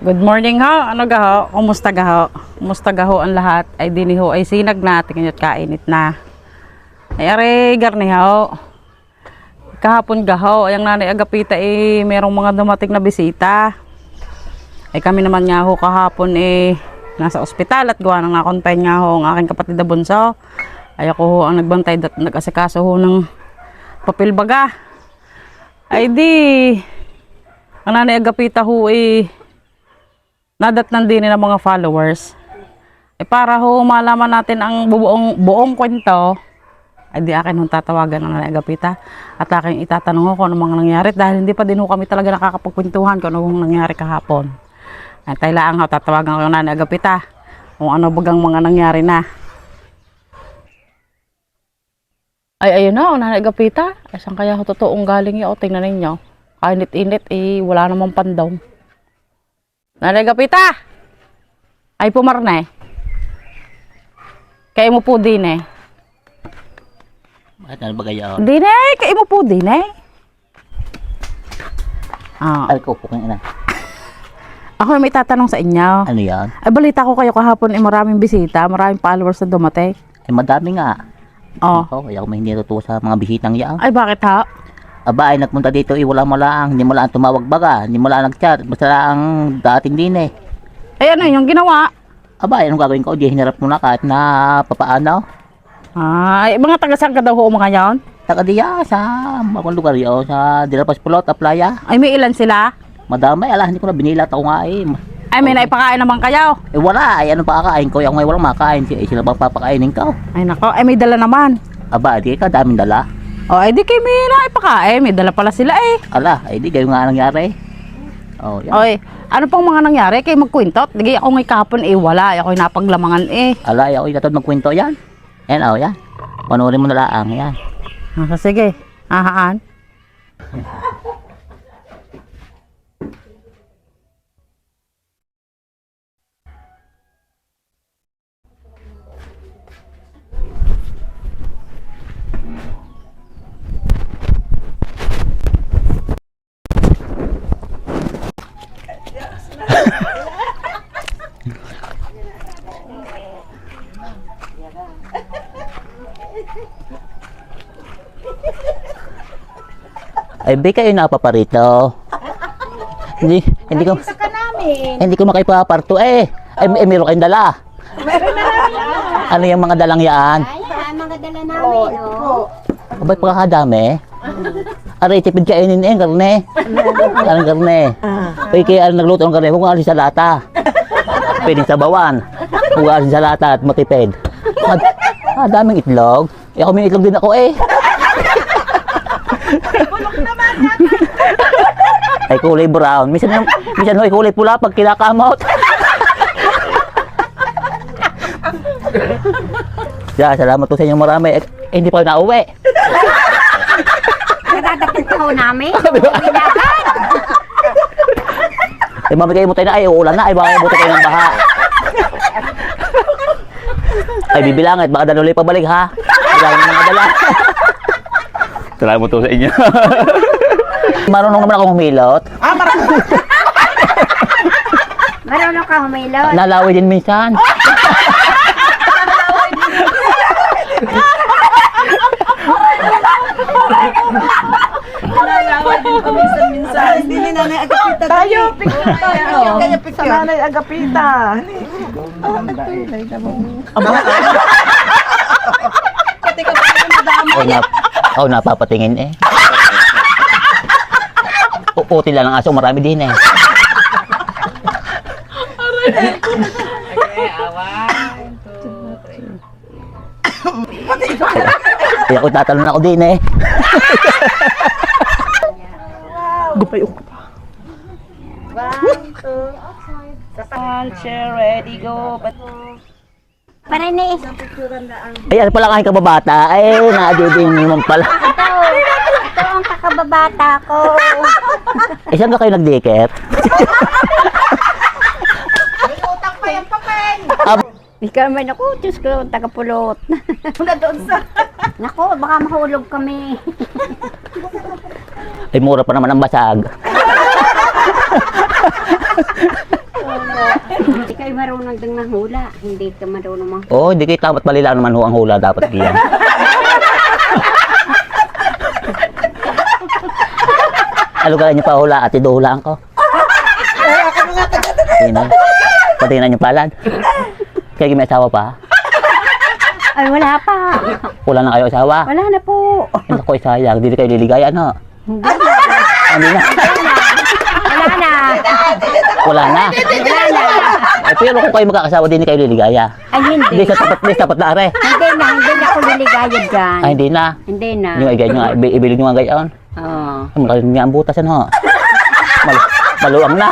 Good morning ho. Ano gaho? Kumusta gaho? Kumusta gaho ang lahat? Ay diniho ay sinag na. Tingnan nyo't kainit na. Ay are garni ho. Kahapon gaho. Ay ang nanay Agapita merong mga dumating na bisita. Ay kami naman nga ho kahapon nasa ospital at gawa nang nakontain nga ho ang aking kapatid na bunso. Ay ako ho ang nagbantay at nag-asikaso ho ng papel baga. Ay di ang nanay Agapita ho nadatnan din ng mga followers. Para ho malaman natin ang buong kwento, ay di akin hong tatawagan ng nanay Agapita at aking itatanong ho kung ano mga nangyari dahil hindi pa din ho kami talaga nakakapagkwentuhan kung ano nangyari kahapon. Ay taylaan ho, tatawagan ko ng nanay Agapita kung ano bagang mga nangyari na. Ay ayun na, nanay Agapita. Ay saan kaya ho totoong galing yun? O tingnan ninyo. Kainit-init wala namang pandong. Nanay Agapita! Ay pumarne. Kaya mo po din Bakit ano ba kayo? Din kaya mo po din Ay ko po kanya na. Ako may tatanong sa inyo. Ano yan? Ay balita ko kayo kahapon maraming bisita, maraming followers na dumating. Ay madami nga. Oh. Ako, kaya ako may hindi natutuwa sa mga bisitang yan. Ay bakit ha? Aba ay nagpunta dito wala mo lang. Hindi mo lang tumawag baga. Hindi mo lang nag-chat. Basta lang dating din Ay ano yung ginawa? Aba ay anong gagawin ko? Di hinarap mo na kahit na papaano. Ay mga taga-saan ka daw ho mga yan? Taga diya sa bagong lugar yun. Sa Dilapas Pulot, Aplaya. Ay may ilan sila? Madami. Ala hindi ko na binilat ako nga Ay may naipakain naman kayo? Wala. Ay ano pa kakain ko? Yung ngayon walang makain. Sila bang papakainin ko? Ay nako, ay may dala naman. Aba di ka daming dala. O ay di kayo may naipakain, may dala pala sila Ala ay di gayon nga nangyari. Oh, yan. Oy, ano pang mga nangyari? Kayo magkwintot? Di ako ngay kahapon wala. Ako'y napaglamangan Ala, ay ako'y natod magkwento yan. Yan, oh, yan. Panurin mo na lang, yan. Sige, ahaan. Ay, be kayo napaparito. Hindi ko hindi ko makaipaparto ay meron kayong dala. Meron na namin. Ano yung mga dalang yan? Ay, mga dala namin, oh. Abay pagkakadami. Aray, tipid kainin karne. Anong karne? Pwede kayo nagluto ng karne, huwag alis sa lata. Pwedeng sabawan. Huwag alis sa lata at matipid. Daming itlog. Ako may itlog din ako Bulok naman. Ay kulay brown. Minsan hoy kulay pula pag kinakamot. Salamat po sa inyo marami. Hindi pa nauwi. Nadadapit ko namin. Binagan. Ay mamigay mo tayo na uulan na. Ay baka buti kayo ng baha. Ay bibilangit. Baka danuloy pabalik ha. Dahil mga dala. Salamat po sa inyo. Marunong naman akong humilot. Marunong ka humilot. Nalaway din minsan. Nalaway din ko minsan. Hindi ni Nanay Agapita. Tayo, picture tayo. Kaya picture. Sa Nanay Agapita. Pati ka tayo madama. Napapatingin Uti lang ang aso, marami din Kaya ako tatalon ako din Gupay ko pa. 1, 2, chair, ready, go. Parinis. Ay, ano pala kahit kababata? Ay, naadibing naman pala. Ito ang kakababata ko. Eh, saan ka kayo nag-daycare? May utang pa yung papel. Ikaw man ako, Diyos ko, tagapulot. Muna doon sa... Naku, baka mahulog kami. Ay, mura pa naman ang basag. marunong ding manghula. Hindi ka marunong manghula. Oo, hindi kayo tamat mali lang naman ho ang hula dapat diyan. Ano ka niyo pa hula at iduhulaan ko? Sino? Patingnan niyo palad. Kaya may asawa pa? Ay, wala pa. Wala na kayo asawa? Wala na po. Hindi ko sayang, hindi kayo liligayan ha? Hindi na. Hindi na. Wala na. Wala na. Wala na. Ay, pero kung kayo magkakasawa, hindi kayo liligaya. Ay, hindi. Hindi sa tapat na are. Hindi na ako liligaya dyan. Ay, hindi na. Hindi na. Yung ay ganyan nga, ibili nyo nga gayon. Oo. Ay, makalim niya ang butas ano. Maluang na.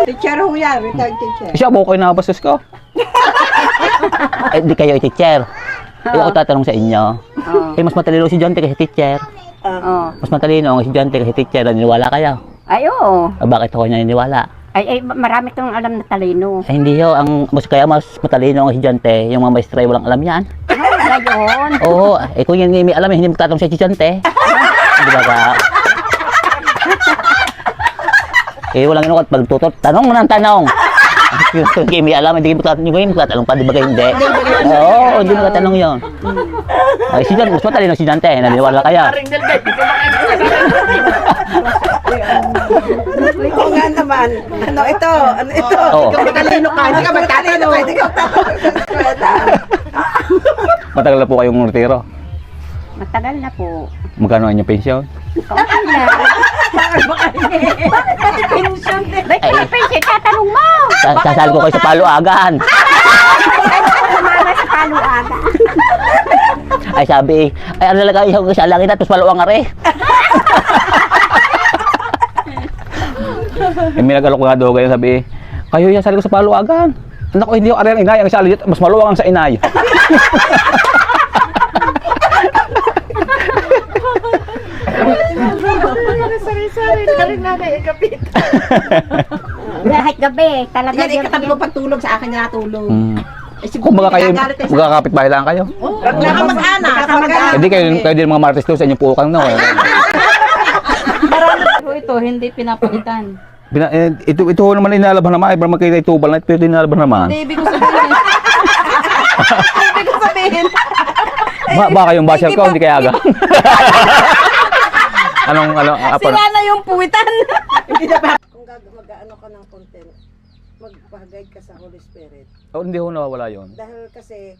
Teacher ho yan, retired teacher. Siya, buko kayo nakabastos ko. Ay, hindi kayo teacher. Ay, ako tatanong sa inyo. Oo. Eh, mas matalino si John kasi teacher. Oo. Mas matalino ang si John kasi teacher. Naniniwala kayo? Ay, oo. Ah, bakit ako naniniwala? Ay, marami kong alam na talino. Ay, hindi ho. Kaya mas matalino ang estudyante. Yung mga maestra ay walang alam yan. Wala yun. Oo. Eh, kung yan may alam, hindi magtatanong sa estudyante. Hindi ba ka? Eh, walang inukot. Pagtutot, tanong mo ng tanong. Kung may alam, hindi kayo magtatanong pa. Di ba kayo hindi? Oo, hindi magtatanong yun. Ay, estudyante, mas matalino ang estudyante. Naniniwala kayo. Oo nga naman. Ano ito? Ano ito? Oo. Ikaw matalino ka. Hindi ka matalino. Ikaw Matagal na po kayong retiro. Matagal na po. Magkano ang inyong pensyon? Okay na. Ba't ka pension? Tatanong mo. Sasali ko kayo sa paluagan. Sumama sa paluaga. Ay sabi, ay ano talaga yung sa langit at tapos paluang nga rin. Eh, may nag-alok nga daw kayo sabi, kayo yung sali ko sa paluagan. Anak ko, hindi ko ari ang inay, ang sali mas maluwang ang sa inay. Kahit gabi, talaga Yan, ikatabi mo pagtulog sa akin na natulog. Kung mga kayo, magkakapit bahay lang kayo. Nakakamag-anak. Hindi kayo din mga martes to sa inyong pukang no. Ito, hindi pinapalitan. Ito naman inalaban naman, ay ba makita itubal na ito, pero inalaban naman. Ibig ko sabihin. Ibig ko sabihin. Baka yung basher ko, hindi kaya aga. Anong, Sila na yung puwitan. Kung mag-ano ka ng content, mag-guide ka sa Holy Spirit. Oh, hindi ho nawawala yun. Dahil kasi,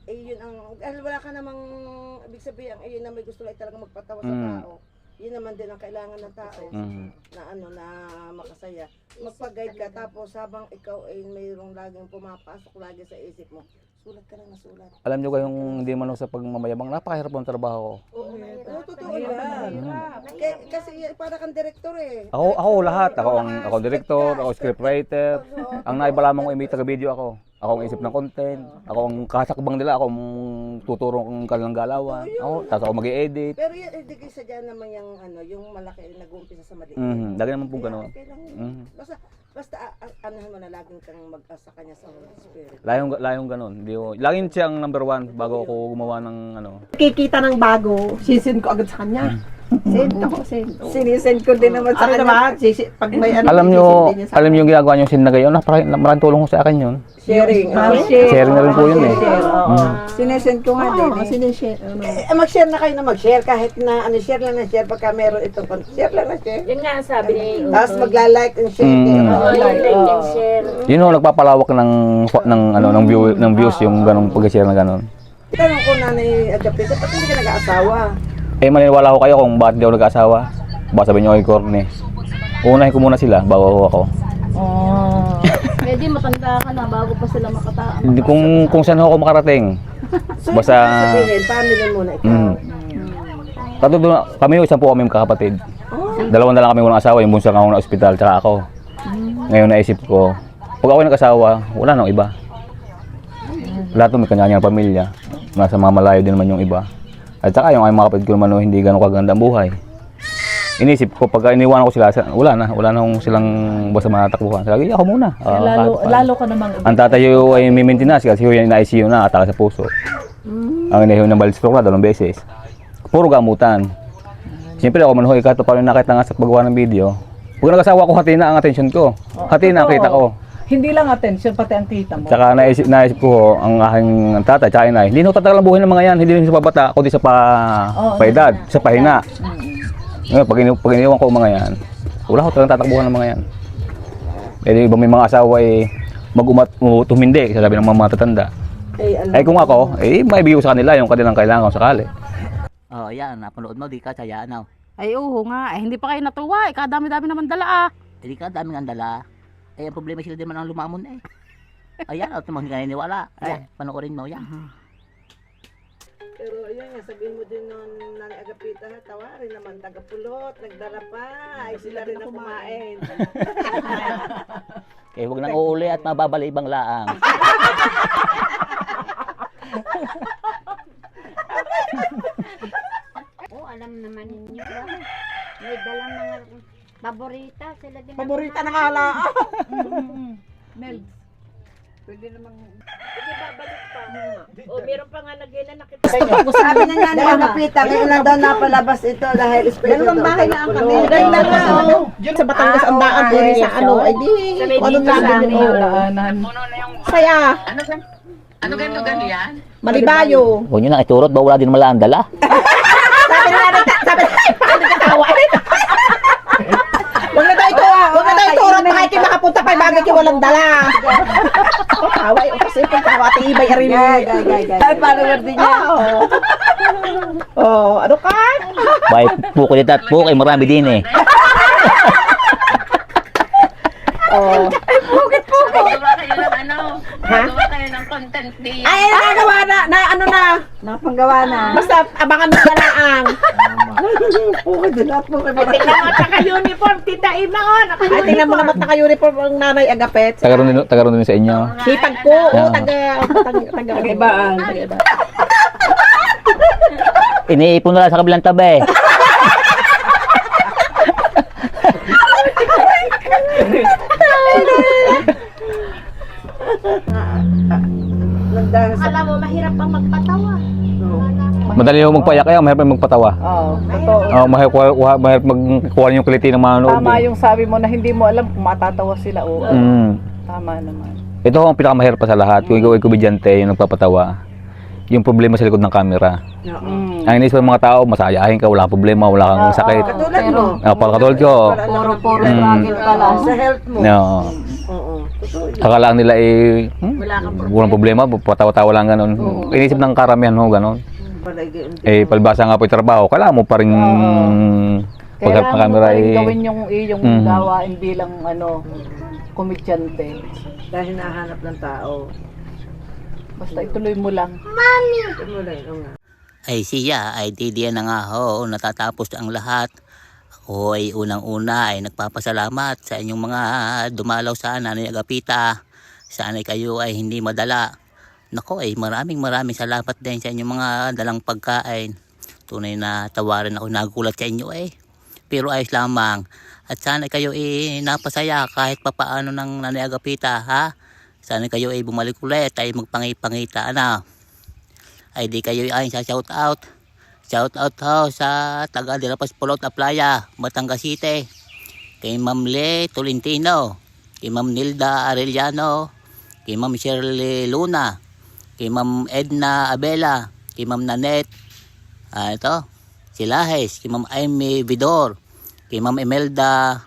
yun ang, dahil wala ka namang, ibig sabihin, yun na may gusto lang talaga magpatawa sa tao. Yun naman din ang kailangan ng tao na ano na makasaya. Magpa-guide ka tapos habang ikaw ay mayroong laging pumapasok lagi sa isip mo, sulat ka lang na sulat. Alam nyo kayong hindi man sa pagmamayabang, napakahirap ng trabaho. Oo, totoo yan. Kasi para kang direktor eh. Ako lahat. Ako ang director, ako scriptwriter. Ang naiba lamang ko may taga-video ako. Ako ang isip ng content. Ako ang kasakbang nila. Ako ang tuturo ng kanilang galawan. Tapos ako mag-i-edit. Pero yan, hindi kasi dyan naman yung, ano, yung malaki nag-uumpisa sa maliit. Lagi naman po gano'n. Okay lang. Basta anahan mo na laging kang mag-asa kanya sa Holy Spirit. Layong gano'n. Laging siyang number one bago ako gumawa ng ano. Kikita ng bago, sisin ko agad sa kanya. Send ako, send. Sinisend ko din naman sa kanya. Pag may ano, Alam nyo yung ginagawa nyo sin na gayon. Maraming tulong ko sa akin yun. Sharing. Sharing na rin po yun eh. Sinesend ko nga din. Sinishare. Mag-share na kayo na mag-share kahit na ano, share lang na share pagka meron itong share lang na share. Yun nga sabi ni Tapos magla-like and share. like and share. Yun ho, nagpapalawak ng views yung ganong pag-share na ganon. Tanong ko nanay Agapito, ba't hindi ka nag-aasawa? Eh, maniniwala ko kayo kung bakit di ako nag-asawa. Baka sabihin nyo kay Corny. Unahin ko muna sila bago ako. Pwede matanda ka na bago pa sila makataan. Hindi kung saan ako makarating. So, Basta sabihin, family muna ikaw. kami isang po kami kakapatid. Dalawang na lang kami walang asawa, yung bunso nga ako na ospital, tsaka ako. Ngayon naisip ko, pag ako nag-asawa, wala nang iba. Lahat may kanya-kanyang pamilya. Nasa mga malayo din naman yung iba. At saka yung mga kapatid ko naman hindi gano'ng kaganda ang buhay. Inisip ko, pag iniwanan ko sila, wala na silang basta matatakbuhan. Sabi, ako muna. Lalo ka namang Ang tatayo ay may maintenance kasi yung na-ICU na, atake sa puso. Ang inahiyo ng balistok na 2 beses. Puro gamutan. Siyempre ako man ho, ikato paano nakita nga sa paggawa ng video. Pag nag-asawa ko, hati na ang atensyon ko. Hati na ang kita ko. Hindi lang attention, pati ang kita mo. Tsaka naisip ko ho, ang aking tatay, tsaka inay, hindi na tatagal ang buhay ng mga yan, hindi rin sa pabata, kundi sa paedad, sa pahina. Ngayon, pag iniwan ko ang mga yan, wala ko talagang tatakbuhan ng mga yan. Pwede iba may mga asawa tumindi, sabi ng mga matatanda. Kung ako, maibigay ko sa kanila yung kanilang kailangan kung sakali. Oh, yan, napanood mo, di ka saya, ano? Ay, oo nga. Hindi pa kayo natuwa. Kadami-dami naman dala Hindi ka, daming ang dala. Ang problema sila din man ang lumamon Ayan, hindi ka naniniwala. Ayan, panoorin mo, yan. Pero ayun nga, sabihin mo din nun, Nanay Agapita, ha, tawarin naman, taga-pulot, nagdala pa, ay sila rin ang kumain. Eh, huwag nang uuli at mababalibang laang. Oh, alam naman ninyo. May dalang mga paborita. Sila din. Paborita na kala. Mel. Pwede namang... O, meron pa nga lagay na nakita. Sabi na nga Nanay Agapita, ngayon lang daw napalabas ito dahil special Ganun ang bahay na ang kami. Ganun lang na. Diyan sa Batangas ang daan ko sa ano. Ay di. Ano namin daanan. Saya. Ano ganito yan? Malibayo. Huwag nyo nang iturot, ba wala din mala ang dala? Sabi na bakit nagkatawa? Huwag na tayo iturot, baka kayo makapunta pa, bagay kayo walang dala. Away, o kasi pagkawa, tibay, arin. Ay, follower din niya. Oh, ano ka? Bay, puko dito at puko, marami din eh. Oh. Gawa kayo ng ano? Gawa kayo ng content day. Ay, nagagawa na, ano na. Napanggawa na. Basta abangan mo na lang. Puko din at puko. Tingnan mo, naka-uniform, Tita Ima, oh. Ay, tingnan mo naman naka-uniform ang Nanay Agapet. Taga-ron din sa inyo. Hipag ko, taga-ibaan. Iniipon na lang sa kabilang tabi. Alam mo, mahirap ang magpatawa. Madali yung magpayak kaya, mahirap yung magpatawa. Oo, totoo. Mahirap magkuha yung kiliti ng mga noob. Tama yung sabi mo na hindi mo alam kung matatawa sila o. Tama naman. Ito ang pinakamahirap pa sa lahat. Kung ikaw ay komedyante, yung nagpapatawa, yung problema sa likod ng camera. Ang inisip ng mga tao, masayahin ka, wala kang problema, wala kang sakit. Katulad mo. Katulad ko. Puro struggle pala. Sa health mo. No. Oo. Akala lang nila walang problema, patawa-tawa lang ganun. Inisip ng karamihan ho, ganun. Palibasa nga po yung trabaho, kailangan mo pa rin pagharap ng camera gawin yung iyong gawain bilang komedyante. Dahil nahanap ng tao. Basta ituloy mo lang. Ay siya, ay didiyan na nga ho, natatapos ang lahat. Ako ay unang-una ay nagpapasalamat sa inyong mga dumalaw sa Nanay Agapita. Sana kayo ay hindi madala. Nako ay maraming salamat din sa inyong mga dalang pagkain. Tunay na tawarin ako, nagulat sa inyo Pero ayos lamang. At sana kayo ay napasaya kahit papaano ng Nanay Agapita, ha? Sana kayo ay bumalik ulit ay magpangipangita, ay di kayo ay sa shout out. Shout out ho sa taga de la Paz Pulot Playa, Batangas City. Kay Ma'am Le Tolentino, kay Ma'am Nilda Arellano, kay Ma'am Shirley Luna, kay Ma'am Edna Abela, kay Ma'am Nanette, si Lahes, kay Ma'am Amy Vidor, kay Ma'am Imelda,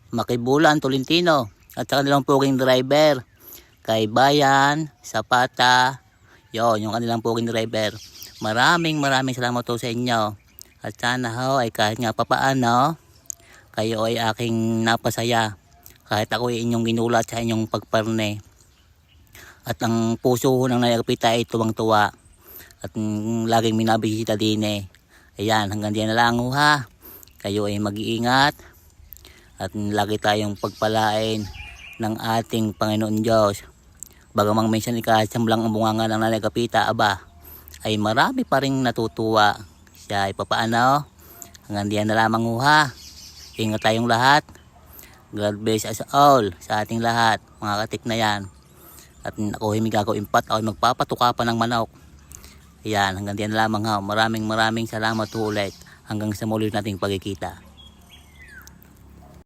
Makibulan Tolentino, at sa kanilang puging driver, kay Bayan Zapata, yung kanilang puging driver. Maraming salamat po sa inyo. At sana ho ay kahit nga papaano, kayo ay aking napasaya. Kahit ako ay inyong ginulat sa inyong pagparne. At ang puso ng Nanay Agapita ay tuwang-tuwa. At laging minabisita din Ayan, hanggang diyan na lang ha. Kayo ay mag-iingat. At lagi tayong pagpalain ng ating Panginoon Diyos. Bagamang minsan ikasamlang ang bunganga ng Nanay Agapita, ay marami pa rin natutuwa. Siya ay papaano. Hanggang diyan na lamang ha. Ingat tayong lahat. God bless us all sa ating lahat, mga katik na yan. At ako ay gagawin ako ay magpapatuka pa ng manok. Ayan, hanggang diyan na lamang ha. Maraming salamat ulit. Hanggang sa muli nating pagkikita.